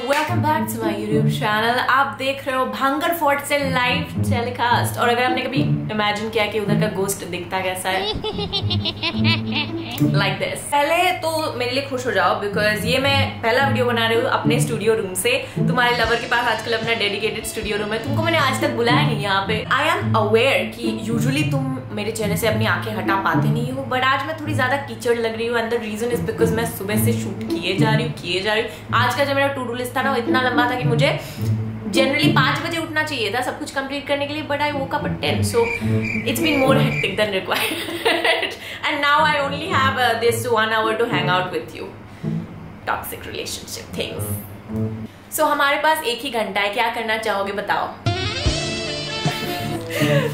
Welcome back to my YouTube channel. आप देख रहे हो भांगर फोर्ट से लाइव टेलीकास्ट। और अगर आपने कभी इमेजिन किया कि उधर का गोस्ट दिखता कैसा है लाइक दिस, पहले तो मेरे लिए खुश हो जाओ बिकॉज ये मैं पहला वीडियो बना रही हूँ अपने स्टूडियो रूम से। तुम्हारे लवर के पास आजकल अपना डेडिकेटेड स्टूडियो रूम है, तुमको मैंने आज तक बुलाया नहीं यहाँ पे। आई एम अवेयर कि यूजुअली तुम मेरे चेहरे से अपनी आंखें हटा पाते नहीं हो, बट आज मैं थोड़ी ज्यादा कीचड़ लग रही हूँ and the reason is because मैं सुबह से शूट किए जा रही हूँ। आज का जो मेरा टू डू लिस्ट था ना वो इतना लंबा था कि मुझे जनरली 5 बजे उठना चाहिए था सब कुछ कंप्लीट करने के लिए, but I woke up at 10, so it's been more hectic than required and now I only have this 1 hour to hang out with you. Toxic relationship things. So हमारे पास एक ही घंटा है, क्या करना चाहोगे बताओ?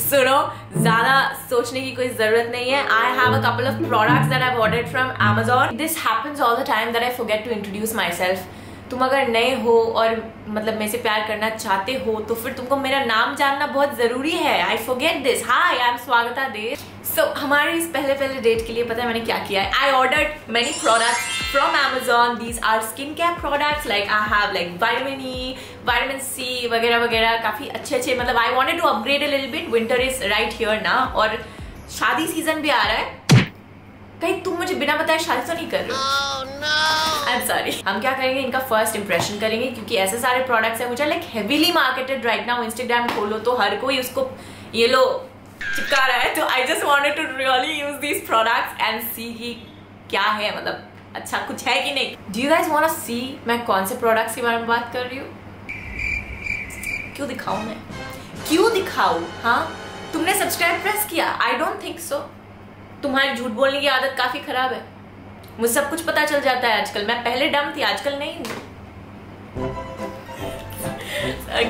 सुनो, ज्यादा सोचने की कोई जरूरत नहीं है। I have a couple of products that I've ordered from Amazon. This happens all the time that I forget to introduce myself. तुम अगर नए हो और मतलब मेरे से प्यार करना चाहते हो तो फिर तुमको मेरा नाम जानना बहुत जरूरी है। I forget this. Hi, I'm Swagata they. So हमारे इस पहले डेट के लिए पता है मैंने क्या किया है? I ordered many products from Amazon. These are skincare products. Like I have like vitamin E, vitamin C वगैरह वगैरह, काफी अच्छे मतलब I wanted to upgrade a little bit. Winter is right here ना, और शादी सीजन भी आ रहा है। कहीं तुम मुझे बिना बताए शादी तो नहीं कर रहे हो? I am sorry. हम क्या करेंगे, इनका फर्स्ट इंप्रेशन करेंगे क्योंकि ऐसे सारे प्रोडक्ट्स हैं मुझे like heavily marketed right now. Instagram खोलो तो हर कोई उसको ये लो चिपका रहा है, तो I just wanted to really use these products and see कि क्या है, मतलब अच्छा कुछ है कि नहीं। Do you guys want to see मैं कौन से प्रोडक्ट्स के बारे में बात कर रही हूँ? क्यों दिखाऊं मैं, क्यों दिखाऊं? हाँ, तुमने सब्सक्राइब प्रेस किया? I don't think so. तुम्हारी झूठ बोलने की आदत काफी खराब है, मुझे सब कुछ पता चल जाता है आजकल। मैं पहले डम थी, आजकल नहीं हूँ।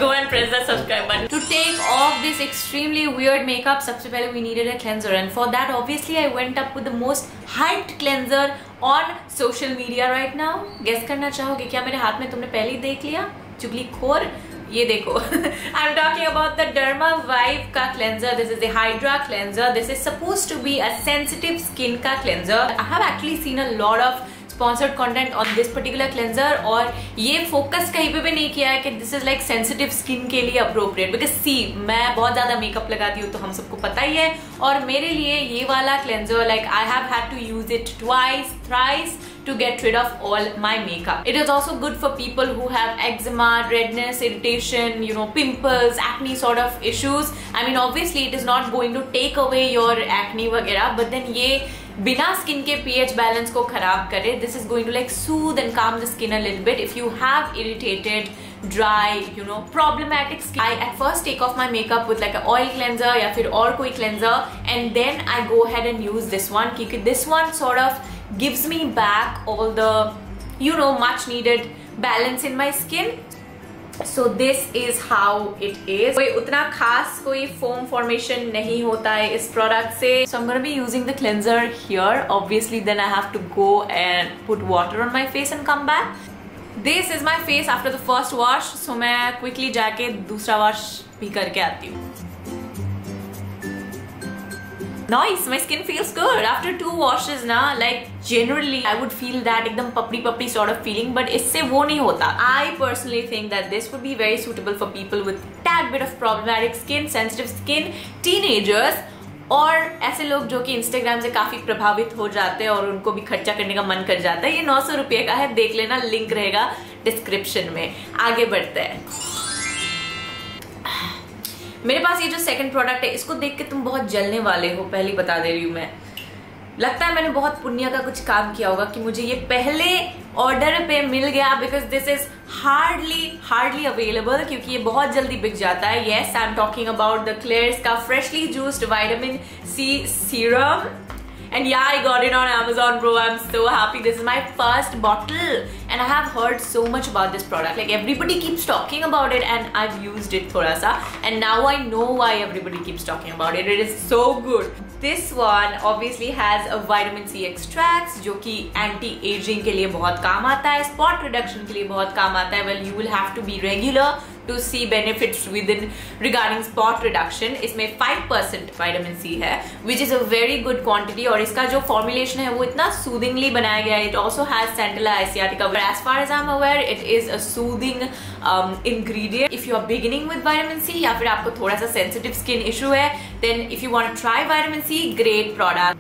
Go and press that subscribe button. To take off this extremely weird makeup, सबसे पहले we needed a cleanser, and for that obviously I went up with the most hyped cleanser on social media right now. Guess करना चाहोगे क्या मेरे हाथ में? तुमने पहले ही देख लिया चुगलीखोर। ये देखो I'm talking about the Derma Vive का cleanser. This is the Hydra cleanser. This is supposed to be a sensitive skin का cleanser. I have actually seen a lot of sponsored content on this particular cleanser और ये focus कहीं पे भी नहीं किया है कि this is like sensitive skin के लिए appropriate, because see मैं बहुत ज़्यादा makeup लगाती हूँ तो हम सबको पता ही है, और मेरे लिए ये वाला cleanser like I have had to use it twice, thrice to get rid of all my makeup. It is also good for people who have eczema, redness, irritation, you know, pimples, acne sort of issues. I mean obviously it is not going to take away your acne वगैरह, but then ये बिना skin के pH balance को खराब करे, this is going to like soothe and calm the skin a little bit if you have irritated, dry, you know, problematic skin. I at first take off my makeup with like an oil cleanser या फिर और कोई cleanser, and then I go ahead and use this one क्योंकि this one sort of gives me back all the, you know, much needed balance in my skin. So this is how it is. कोई उतना खास कोई foam formation नहीं होता है इस product से. So I'm gonna be using the cleanser here. Obviously then I have to go and put water on my face and come back. This is my face after the first wash. So मैं quickly जाके दूसरा wash भी करके आती हूँ. Nice, my skin feels good after 2 washes ना. Like generally I would feel that एकदम पपड़ी sort of feeling, but इससे वो नहीं होता. I personally think that this would be very suitable for people with tad bit of problematic skin, sensitive skin, teenagers, और ऐसे लोग जो कि Instagram से काफी प्रभावित हो जाते हैं और उनको भी खर्चा करने का मन कर जाता है। ये 900 रुपये का है, देख लेना, लिंक रहेगा डिस्क्रिप्शन में। आगे बढ़ते हैं। मेरे पास ये जो सेकंड प्रोडक्ट है इसको देख के तुम बहुत जलने वाले हो, पहले बता दे रही हूँ मैं। लगता है मैंने बहुत पुण्य का कुछ काम किया होगा कि मुझे ये पहले ऑर्डर पे मिल गया, because this is hardly available क्योंकि ये बहुत जल्दी बिक जाता है। Yes, I am talking about the Klairs का freshly juiced vitamin C serum. And yeah, I got it on Amazon, bro. I'm so happy. This is my first bottle and I have heard so much about this product. Like everybody keeps talking about it and I've used it thoda sa, and now I know why everybody keeps talking about it. It is so good. This one obviously has a vitamin C extracts जो कि anti-aging के लिए बहुत काम आता है, spot reduction के लिए बहुत काम आता है. Well, you will have to be regular to see benefits within regarding spot reduction. इसमें 5% vitamin C है, which is a very good quantity, और इसका जो formulation है वो इतना soothingly बनाया गया है. It also has Centella asiatica but as far as I'm aware, it is a soothing ingredient. If you are beginning with vitamin C या फिर आपको थोड़ा सा sensitive skin issue है, then if you want to try vitamin C, great product.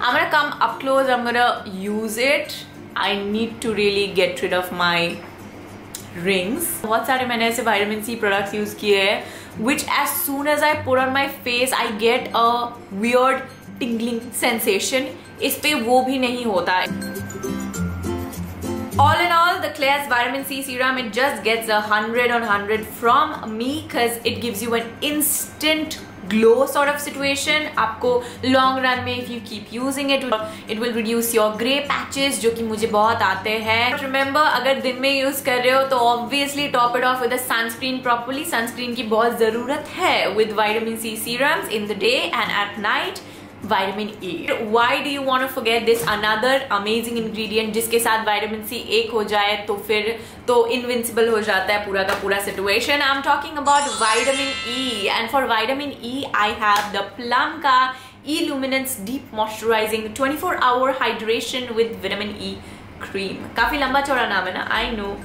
I'm gonna come up close, I'm gonna use it. I need to really get rid of my rings. बहुत सारे मैंने ऐसे vitamin C products use किए हैं which as soon as I put on my face I get a weird tingling sensation. इस पे वो भी नहीं होता है. All in all, the Klairs Vitamin C Serum, it just gets 100 on 100 from me because it gives you an instant glow sort of situation. आपको long run में if you keep using it, it will reduce your grey patches जो कि मुझे बहुत आते हैं. But remember, अगर दिन में use कर रहे हो तो obviously top it off with a sunscreen properly. Sunscreen की बहुत ज़रूरत है with Vitamin C serums in the day and at night. Vitamin E. Why do you want to forget this another amazing ingredient जिसके साथ Vitamin C एक हो जाए तो फिर तो invincible हो जाता है पूरा का पूरा situation. I'm talking about Vitamin E, and for Vitamin E I have the Plum का E-Luminance Deep Moisturizing 24-hour Hydration with Vitamin E Cream. काफी लंबा चौड़ा नाम है ना, I know.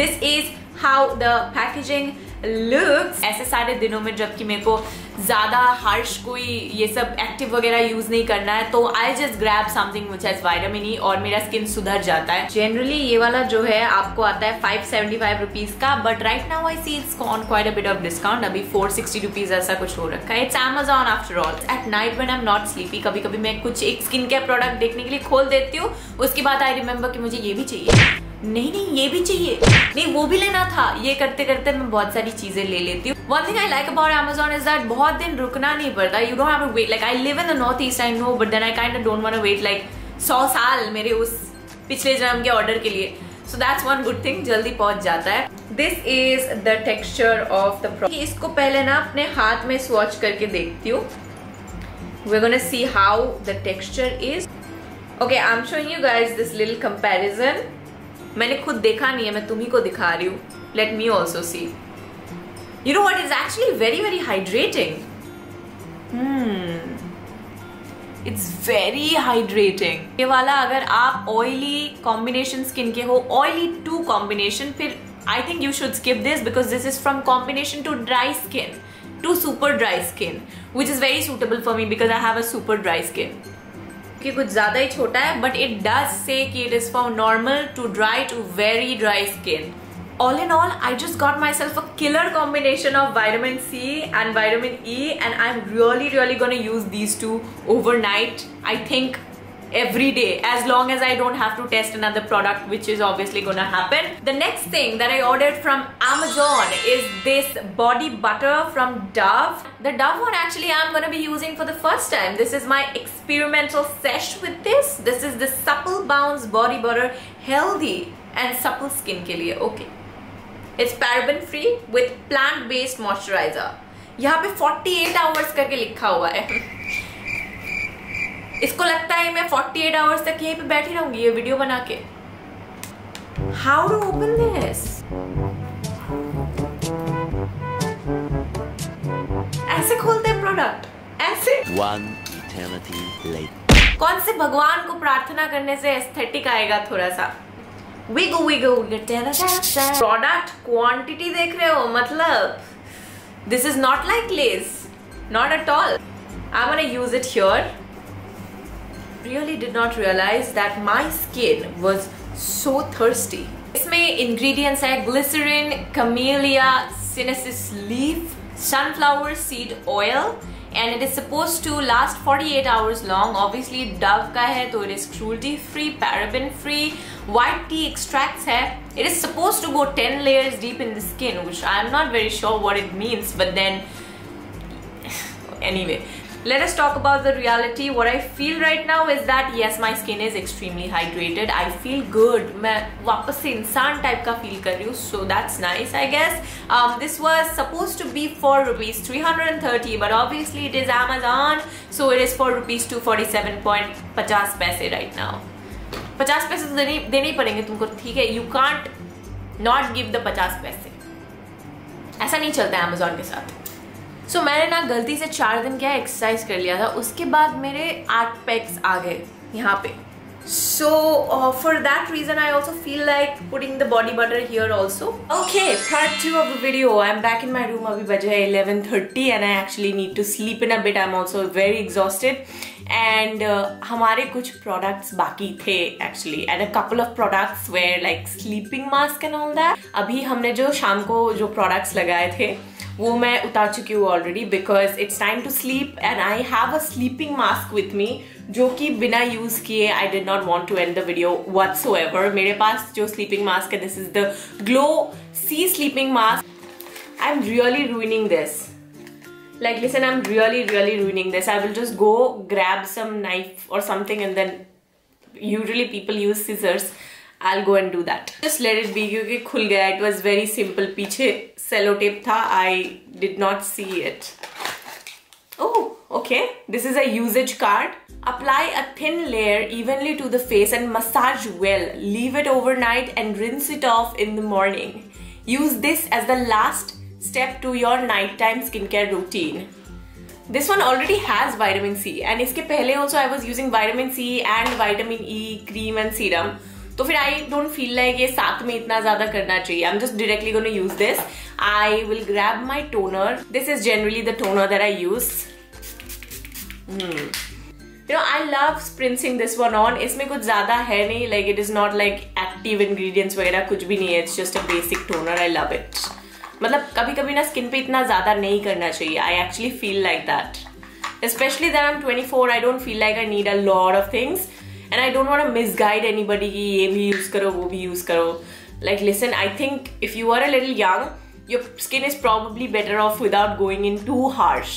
This is how the packaging looks. ऐसे सारे दिनों में जबकि मेरे को ज़्यादा हार्श कोई ये सब एक्टिव वगैरह यूज नहीं करना है तो I just grab something which has vitamin E और मेरा स्किन सुधर जाता है. जनरली ये वाला जो है आपको आता है 575 रुपीज का, but right now I see it's on quite a bit of discount. अभी 460 रुपीज ऐसा कुछ हो रखा है. It's Amazon after all. At night when I am not sleepy कभी कभी मैं कुछ एक स्किन केयर प्रोडक्ट देखने के लिए खोल देती हूँ. उसके बाद आई रिमेंबर कि मुझे ये भी चाहिए, नहीं ये भी चाहिए, नहीं वो भी लेना था. ये करते करते मैं बहुत सारी चीजें ले लेती हूँ. One thing I like about Amazon is that बहुत दिन रुकना नहीं पड़ता. You don't have to wait. Like I live in the north east, I know, but then I kind of don't want to wait like 100 साल मेरे उस पिछले जन्म के ऑर्डर के लिए. So that's one good thing, जल्दी पहुंच जाता है. This is the texture of the product. इसको पहले ना अपने हाथ में स्वॉच करके देखती हूँ. We are gonna see how the texture is. Okay, I am showing you guys this little comparison. मैंने खुद देखा नहीं है, मैं तुम्ही को दिखा रही हूँ. Let me also see. You know what is actually very very hydrating. It's very hydrating. ये वाला अगर आप ऑयली कॉम्बिनेशन स्किन के हो, ऑयली टू कॉम्बिनेशन, फिर I think you should skip this because this is from combination to dry skin to super dry skin which is very suitable for me because I have a super dry skin. कि कुछ ज्यादा ही छोटा है, but it does say कि it is from normal to dry to very dry skin. All in all, I just got myself a killer combination of vitamin C and vitamin E, and I'm really gonna use these two overnight. I think every day, as long as I don't have to test another product, which is obviously gonna happen. The next thing that I ordered from Amazon is this body butter from Dove. The Dove one actually I'm gonna be using for the first time. This is my experimental sesh with this. This is the Supple Bounce body butter, healthy and supple skin के लिए. Okay. It's paraben free with plant-based moisturizer. यहाँ पे 48 hours करके लिखा हुआ है. इसको लगता है मैं 48 hours तक यहीं पे बैठी रहूंगी ये वीडियो बना के. How to open this? ऐसे खोलते हैं प्रोडक्ट, ऐसे. One eternity later. कौन से भगवान को प्रार्थना करने से एस्थेटिक आएगा थोड़ा सा. Wiggle. Product quantity देख रहे हो, मतलब this is not like Lay's, not at all. I'm gonna use it here. Really did not realize that my skin was so thirsty. इसमें ingredients है glycerin, camellia, sinensis leaf, sunflower seed oil, and it is supposed to last 48 hours long. Obviously Dove का है तो it is cruelty free, paraben free, white tea extracts है. It is supposed to go 10 layers deep in the skin, which I am not very sure what it means, but then anyway, let us talk about the reality. What I feel right now is that yes, my skin is extremely hydrated. I feel good. मैं वापस से इंसान type का feel कर रही हूँ, so that's nice, I guess. This was supposed to be for rupees 330, but obviously it is Amazon, so it is for rupees 247.50 पैसे right now. 50 पैसे तो देने ही पड़ेंगे तुमको, ठीक है. You can't not give the 50 पैसे. ऐसा नहीं चलता है Amazon के साथ. So, मैंने ना गलती से 4 दिन क्या एक्सरसाइज कर लिया था. उसके बाद मेरे 8 पैक्स आ गए यहाँ पे. So for that reason I also feel like putting the body butter here also. Okay, part 2 of the video. I'm back in my room. Abhi baje hai 11:30 and I actually need to sleep in a bit. I'm also very exhausted and हमारे कुछ products बाकी थे actually and a couple of products were like sleeping mask and all that. अभी हमने जो शाम को जो products लगाए थे वो मैं उतार चुकी हूँ already because it's time to sleep and I have a sleeping mask with me जो कि बिना यूज किए I did not want to end the video whatsoever. मेरे पास जो sleeping mask है, this is the Glow C sleeping mask. I'm really ruining this. Like listen, I'm really ruining this. I will just go grab some knife or something and then usually people use scissors. I'll go and do that. Just let it be क्योंकि खुल गया. It was very simple. पीछे cello tape था. I did not see it. Oh, okay. This is a usage card. Apply a thin layer evenly to the face and massage well. Leave it overnight and rinse it off in the morning. Use this as the last step to your nighttime skincare routine. This one already has vitamin C and इसके पहले also I was using vitamin C and vitamin E cream and serum. तो फिर I don't feel like ये साथ में इतना ज़्यादा करना चाहिए. I'm just directly going to use this. I will grab my toner. This is generally the toner that I use. You know, I love spritzing this one on. इसमें कुछ ज़्यादा है नहीं. Like it is not like active ingredients वगैरह कुछ भी नहीं है. It's just a basic toner. I love it. मतलब कभी कभी ना स्किन पे इतना ज़्यादा नहीं करना चाहिए. I actually feel like that. Especially that I'm 24. I don't feel like I need a lot of things. And I don't want to misguide anybody कि ये भी use करो वो भी use करो. Like listen, I think if you are a little young, your skin is probably better off without going in too harsh.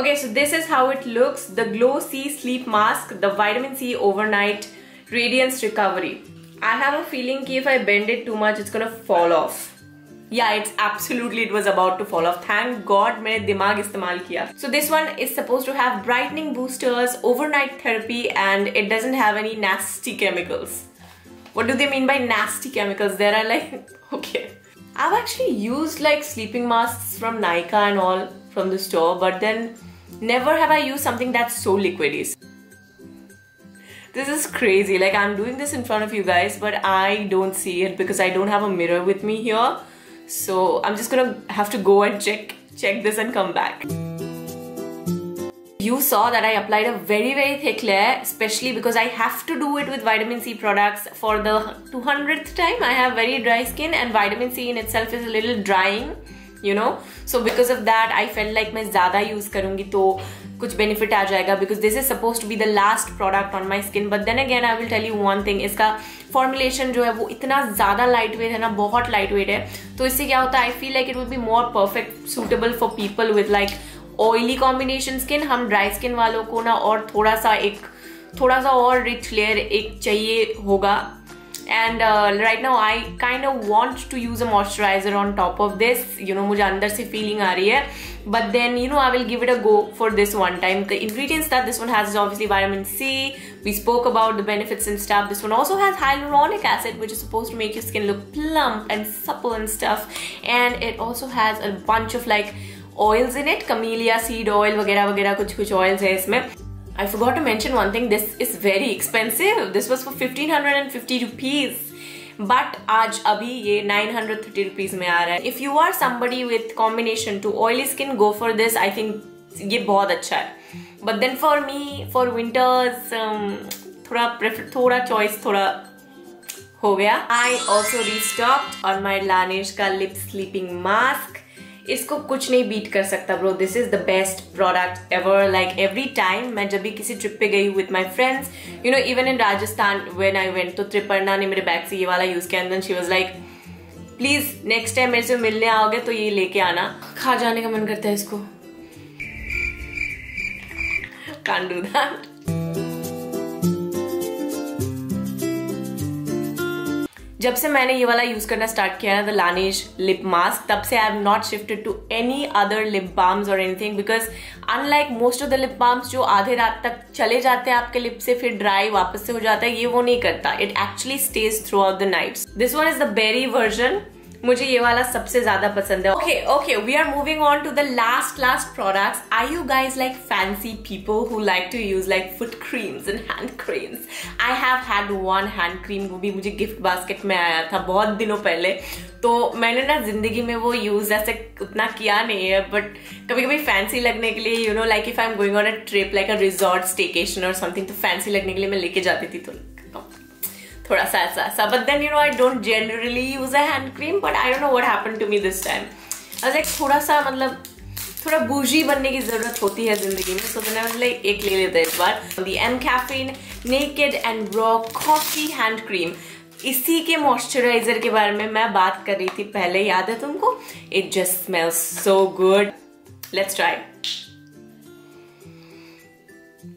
Okay, so this is how it looks. The Glow C Sleep Mask, the Vitamin C Overnight Radiance Recovery. I have a feeling कि if I bend it too much, it's gonna fall off. Yeah, it was about to fall off. Thank God मैंने दिमाग इस्तेमाल किया. So this one is supposed to have brightening boosters, overnight therapy, and it doesn't have any nasty chemicals. What do they mean by nasty chemicals? There are like, okay. I've actually used like sleeping masks from Nykaa and all from the store, but then never have I used something that's so liquidy. This is crazy. Like I'm doing this in front of you guys, but I don't see it because I don't have a mirror with me here. So I'm just gonna have to go and check this and come back. You saw that I applied a very thick layer, especially because I have to do it with vitamin C products for the 200th time. I have very dry skin and vitamin C in itself is a little drying, you know. So because of that I felt like मैं ज़्यादा use करूँगी तो कुछ benefit आ जाएगा because this is supposed to be the last product on my skin. But then again I will tell you one thing, इसका formulation जो है वो इतना ज़्यादा lightweight है ना, बहुत lightweight है. तो इससे क्या होता है, I feel like it will be more perfect suitable for people with like oily combination skin. हम dry skin वालों को ना और थोड़ा सा और rich layer एक चाहिए होगा. And right now I kind of want to use a moisturizer on top of this. You know, मुझे अंदर से feeling आ रही है. But then, you know, I will give it a go for this one time. The ingredients that this one has is obviously vitamin C. We spoke about the benefits and stuff. This one also has hyaluronic acid, which is supposed to make your skin look plump and supple and stuff. And it also has a bunch of like oils in it. Camellia seed oil वगैरह कुछ oils है इसमें. I forgot to mention one thing. This is very expensive. This was for 1550 rupees. But आज अभी ये 930 rupees में आ रहा है. If you are somebody with combination to oily skin, go for this. I think ये बहुत अच्छा है. But then for me, for winters, थोड़ा choice थोड़ा हो गया. I also restocked on my Laneige का lip sleeping mask. इसको कुछ नहीं बीट कर सकता bro. This is the best product ever. Like every time मैं जब भी किसी ट्रिप पे गई with my friends, you know, even in Rajasthan when I went, तो त्रिपर्णा ने मेरे बैग से ये वाला यूज किया and then she was like please next time मेरे से मिलने आओगे तो ये लेके आना. खा जाने का मन करता है इसको. Can't do that. जब से मैंने ये वाला यूज करना स्टार्ट किया ना, द Laneige लिप मास्क, तब से I have not shifted to any other lip balms और एनीथिंग, because unlike most of the lip balms जो आधे रात तक चले जाते हैं आपके लिप से, फिर ड्राई वापस से हो जाता है, ये वो नहीं करता. It actually stays throughout the night. This one is the berry version. मुझे ये वाला सबसे ज्यादा पसंद है. Okay, we are moving on to the last products. Are you guys like fancy people who like to use like foot creams and hand creams? I have had one hand cream, वो भी मुझे gift basket में आया था बहुत दिनों पहले. तो मैंने ना जिंदगी में वो यूज ऐसे उतना किया नहीं है, बट कभी कभी फैंसी लगने के लिए, you know, like if I am going on a trip like a resort staycation और समथिंग, तो फैंसी लगने के लिए मैं लेके जाती थी. तो थोड़ा सा ऐसा, but then you know I don't generally use a hand cream, but I don't know what happened to me this time. I was like थोड़ा सा मतलब थोड़ा बूजी बनने की जरूरत होती है जिंदगी में, so then I was like एक ले लेते हैं इस बार. The M Caffeine Naked and Raw Coffee Hand Cream. इसी के मॉइस्चराइजर के बारे में मैं बात कर रही थी पहले, याद है तुमको? It just smells so good. Let's try.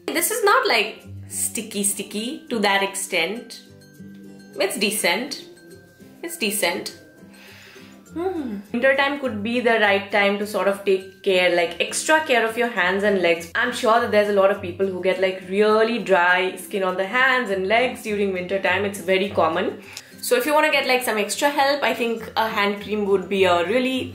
This is not like sticky to that extent. It's decent. Winter time could be the right time to sort of take care, like extra care of your hands and legs. I'm sure that there's a lot of people who get like really dry skin on the hands and legs during winter time. It's very common. So if you want to get like some extra help, I think a hand cream would be a really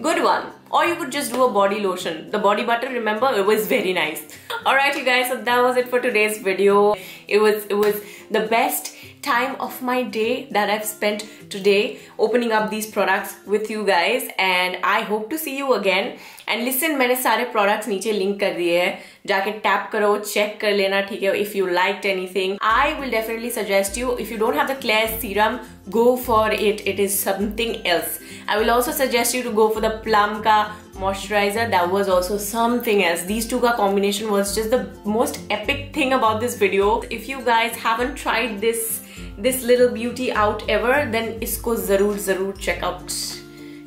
good one. Or you could just do a body lotion. The body butter, remember, it was very nice. Alright you guys, so that was it for today's video. It was the best time of my day that I've spent today opening up these products with you guys, and I hope to see you again. And listen, मैंने सारे products नीचे link कर दिए हैं, जाके tap करो, check कर लेना, ठीक है? If you liked anything, I will definitely suggest you, if you don't have the Claire's serum, go for it. It is something else. I will also suggest you to go for the Plum का moisturizer. That was also something else. These two का combination was just the most epic thing about this video. If you guys haven't tried this little beauty out ever, then इसको जरूर check out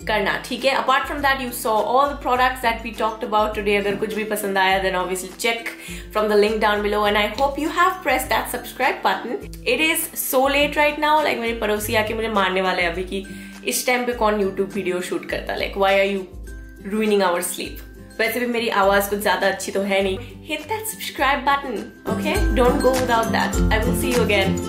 करना, ठीक है? Apart from that, you saw all the products that we talked about today. अगर कुछ भी पसंद आया, then obviously check from the link down below, and I hope you have pressed that subscribe button. It is so late right now, like मेरे पड़ोसी आके मुझे मारने वाले अभी कि इस टाइम पे कौन YouTube वीडियो शूट करता, like why are you ruining our sleep? वैसे भी मेरी आवाज कुछ ज्यादा अच्छी तो है नहीं. Hit that subscribe button, okay? Don't go without that. I will see you again.